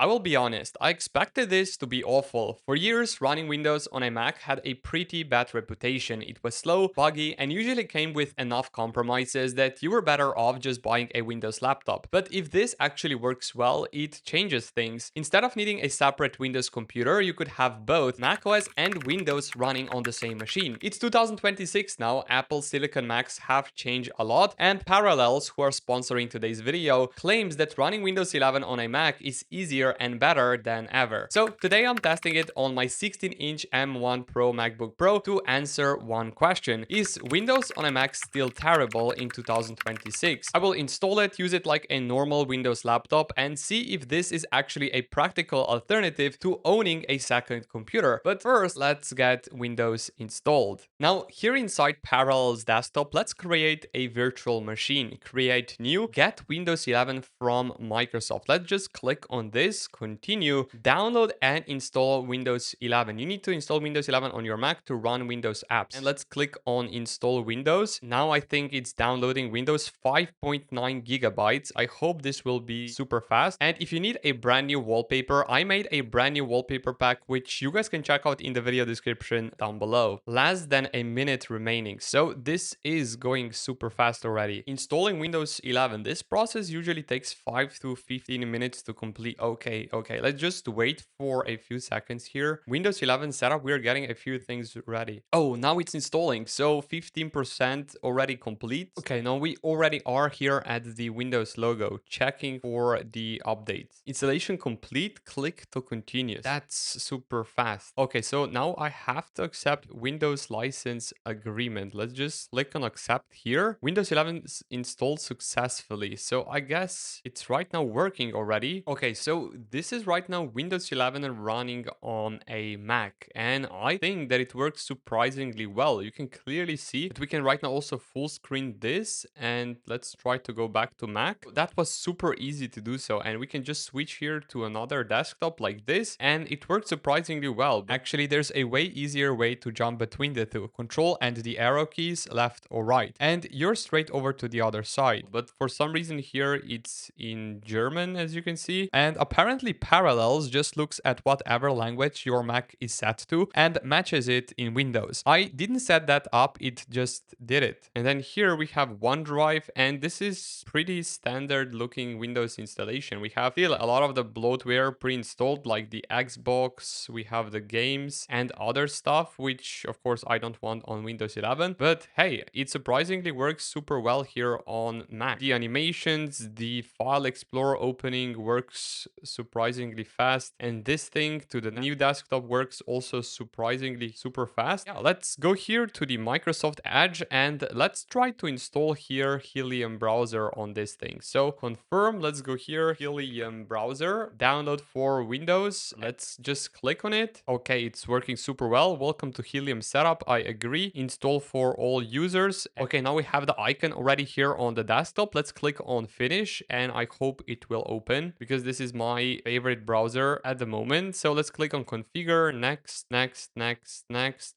I will be honest, I expected this to be awful. For years, running Windows on a Mac had a pretty bad reputation. It was slow, buggy, and usually came with enough compromises that you were better off just buying a Windows laptop. But if this actually works well, it changes things. Instead of needing a separate Windows computer, you could have both macOS and Windows running on the same machine. It's 2026 now, Apple Silicon Macs have changed a lot, and Parallels, who are sponsoring today's video, claims that running Windows 11 on a Mac is easier and better than ever. So today I'm testing it on my 16-inch M1 Pro MacBook Pro to answer one question. Is Windows on a Mac still terrible in 2026? I will install it, use it like a normal Windows laptop, and see if this is actually a practical alternative to owning a second computer. But first, let's get Windows installed. Now, here inside Parallels Desktop, let's create a virtual machine. Create new, get Windows 11 from Microsoft. Let's just click on this, continue, download and install Windows 11. You need to install Windows 11 on your Mac to run Windows apps. And let's click on install Windows. Now I think it's downloading Windows 5.9 gigabytes. I hope this will be super fast. And if you need a brand new wallpaper, I made a brand new wallpaper pack, which you guys can check out in the video description down below. Less than a minute remaining. So this is going super fast already. Installing Windows 11. This process usually takes 5 to 15 minutes to complete. Okay, let's just wait for a few seconds here. Windows 11 setup, we're getting a few things ready. Oh, now it's installing. So 15% already complete. Okay, now we already are here at the Windows logo, checking for the updates. Installation complete, click to continue. That's super fast. Okay, so now I have to accept Windows license agreement. Let's just click on accept here. Windows 11 is installed successfully. So I guess it's right now working already. Okay, so this is right now Windows 11 running on a Mac. And I think that it works surprisingly well. You can clearly see that we can right now also full screen this. And let's try to go back to Mac. That was super easy to do so. And we can just switch here to another desktop like this. And it works surprisingly well. Actually, there's a way easier way to jump between the two. Control and the arrow keys left or right. And you're straight over to the other side. But for some reason here, it's in German, as you can see. And apparently Parallels just looks at whatever language your Mac is set to and matches it in Windows. I didn't set that up, it just did it. And then here we have OneDrive, and this is pretty standard looking Windows installation. We have still a lot of the bloatware pre-installed, like the Xbox, we have the games and other stuff, which of course I don't want on Windows 11. But hey, it surprisingly works super well here on Mac. The animations, the file explorer opening works surprisingly fast, and this thing to the new desktop works also surprisingly super fast. Yeah, let's go here to the Microsoft Edge and let's try to install here Helium browser on this thing. So confirm, let's go here, Helium browser, download for Windows. Let's just click on it. Okay, it's working super well. Welcome to Helium setup. I agree. Install for all users. Okay, now we have the icon already here on the desktop. Let's click on finish and I hope it will open because this is my favorite browser at the moment. So let's click on configure, next.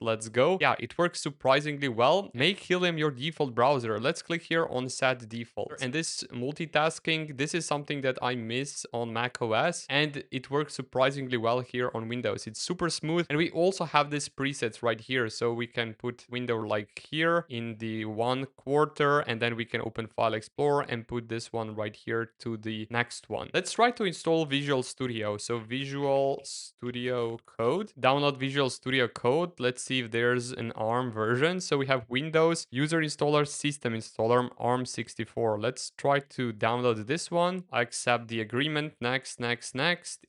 Let's go. Yeah, it works surprisingly well. Make Helium your default browser. Let's click here on set default. And this multitasking, this is something that I miss on Mac OS, and it works surprisingly well here on Windows. It's super smooth, and we also have this presets right here, so we can put window like here in the 1/4, and then we can open File Explorer and put this one right here to the next one. Let's try to install Visual Studio. So Visual Studio Code, download Visual Studio Code. Let's see if there's an ARM version. So we have Windows, user installer, system installer, ARM64. Let's try to download this one. I accept the agreement. Next,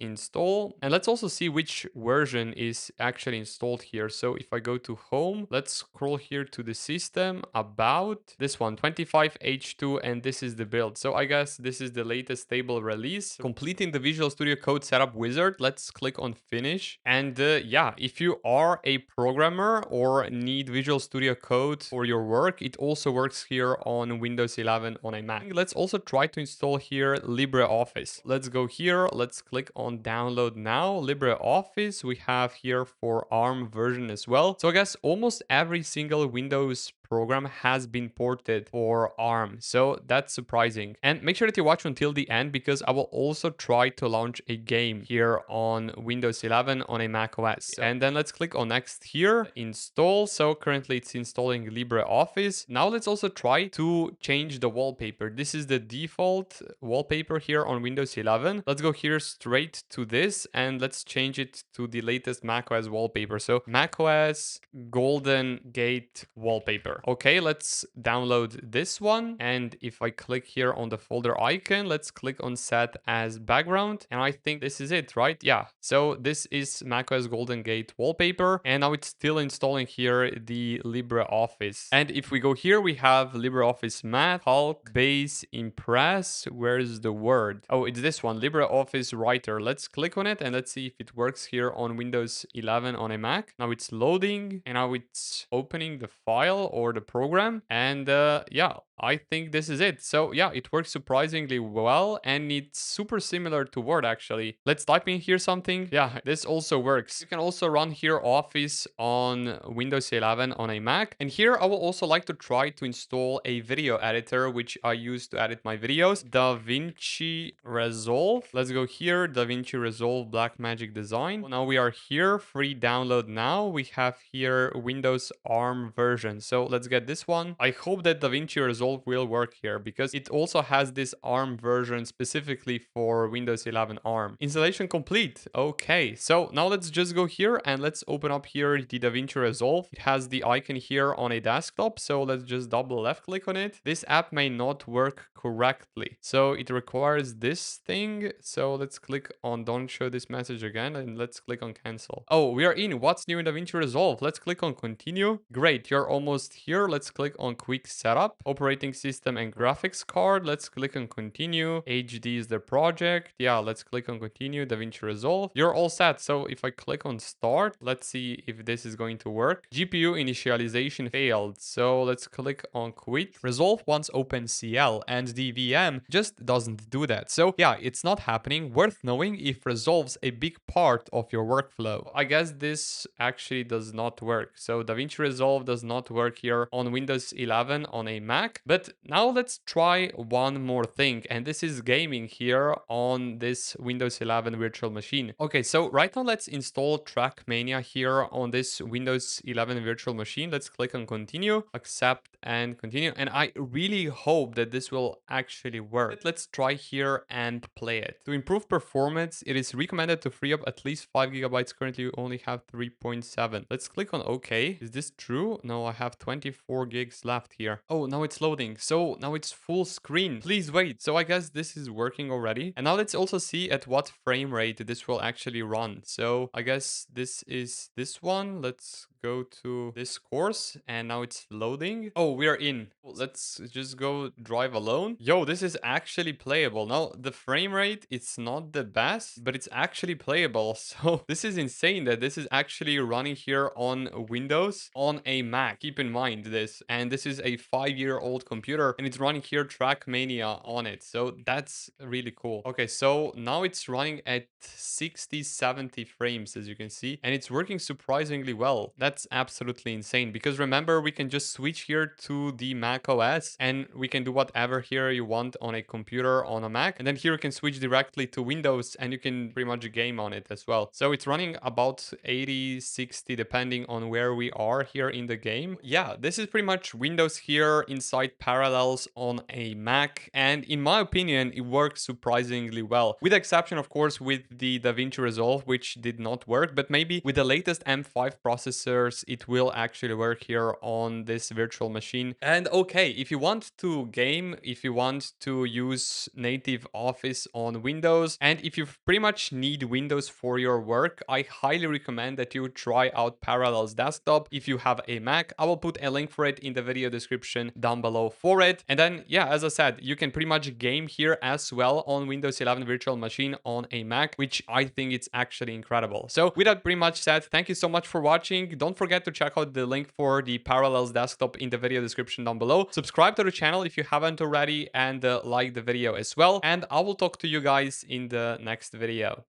install. And let's also see which version is actually installed here. So if I go to home, let's scroll here to the system, about this one, 25H2, and this is the build. So I guess this is the latest stable release. Completing the Visual Studio Code setup wizard. Let's click on finish. And yeah, if you are a programmer or need Visual Studio Code for your work, it also works here on Windows 11 on a Mac. Let's also try to install here LibreOffice. Let's go here. Let's click on download now. LibreOffice we have here for ARM version as well. So I guess almost every single Windows program has been ported for ARM. So that's surprising. And make sure that you watch until the end because I will also try to launch a game here on Windows 11 on a Mac OS. And then let's click on next here, install. So currently it's installing LibreOffice. Now let's also try to change the wallpaper. This is the default wallpaper here on Windows 11. Let's go here straight to this and let's change it to the latest macOS wallpaper. So macOS Golden Gate wallpaper. Okay, let's download this one. And if I click here on the folder icon, let's click on set as background. And I think this is it, right? Yeah. So this is macOS Golden Gate wallpaper. And now it's still installing here the LibreOffice. And if we go here, we have LibreOffice Math, Hulk, Base, Impress. Where's the word? Oh, it's this one, LibreOffice Writer. Let's click on it and let's see if it works here on Windows 11 on a Mac. Now it's loading and now it's opening the file or the program. And yeah, I think this is it. So yeah, it works surprisingly well and it's super similar to Word actually. Let's type in here something. Yeah, this also works. You can also run here Office on Windows 11 on a Mac. And here I will also like to try to install a video editor which I use to edit my videos. DaVinci Resolve. Let's go here, DaVinci Resolve Blackmagic Design. Well, now we are here, free download now. We have here Windows ARM version. So let's get this one. I hope that DaVinci Resolve will work here because it also has this ARM version specifically for Windows 11 ARM. Installation complete. Okay, so now let's just go here and let's open up here the DaVinci Resolve. It has the icon here on a desktop, so let's just double left click on it. This app may not work correctly, so it requires this thing. So let's click on don't show this message again and let's click on cancel. Oh, we are in. What's new in DaVinci Resolve? Let's click on continue. Great, you're almost here. Let's click on quick setup. Operating system and graphics card. Let's click on continue. HD is the project. Yeah, let's click on continue. DaVinci Resolve. You're all set. So if I click on start, let's see if this is going to work. GPU initialization failed. So let's click on quit. Resolve wants OpenCL and the VM just doesn't do that. So yeah, it's not happening. Worth knowing if Resolve's a big part of your workflow. I guess this actually does not work. So DaVinci Resolve does not work here on Windows 11 on a Mac. But now let's try one more thing, and this is gaming here on this Windows 11 virtual machine. Okay, so right now let's install Trackmania here on this Windows 11 virtual machine. Let's click on continue, accept and continue. And I really hope that this will actually work. But let's try here and play it. To improve performance, it is recommended to free up at least 5 gigabytes. Currently, you only have 3.7. Let's click on OK. Is this true? No, I have 24 gigs left here. Oh, now it's loading. So now it's full screen. Please wait. So I guess this is working already. And now let's also see at what frame rate this will actually run. So I guess this is this one. Let's go to this course and now it's loading. Oh, we are in. Let's just go drive alone. Yo, this is actually playable. Now the frame rate, it's not the best, but it's actually playable. So this is insane that this is actually running here on Windows on a Mac. Keep in mind this. And this is a 5-year-old computer and it's running here Trackmania on it. So that's really cool. Okay, so now it's running at 60-70 frames as you can see, and it's working surprisingly well. That's absolutely insane because remember, we can just switch here to the Mac OS and we can do whatever here you want on a computer on a Mac, and then here you can switch directly to Windows and you can pretty much game on it as well. So it's running about 80-60 depending on where we are here in the game. Yeah, this is pretty much Windows here inside Parallels on a Mac, and in my opinion it works surprisingly well, with the exception of course with the DaVinci Resolve, which did not work, but maybe with the latest M5 processors it will actually work here on this virtual machine. And okay, if you want to game, if you want to use native Office on Windows, and if you pretty much need Windows for your work, I highly recommend that you try out Parallels Desktop if you have a Mac. I will put a link for it in the video description down below for it. And then yeah, as I said, you can pretty much game here as well on Windows 11 virtual machine on a Mac, which I think it's actually incredible. So with that pretty much said, thank you so much for watching. Don't forget to check out the link for the Parallels Desktop in the video description down below. Subscribe to the channel if you haven't already, and like the video as well. And I will talk to you guys in the next video.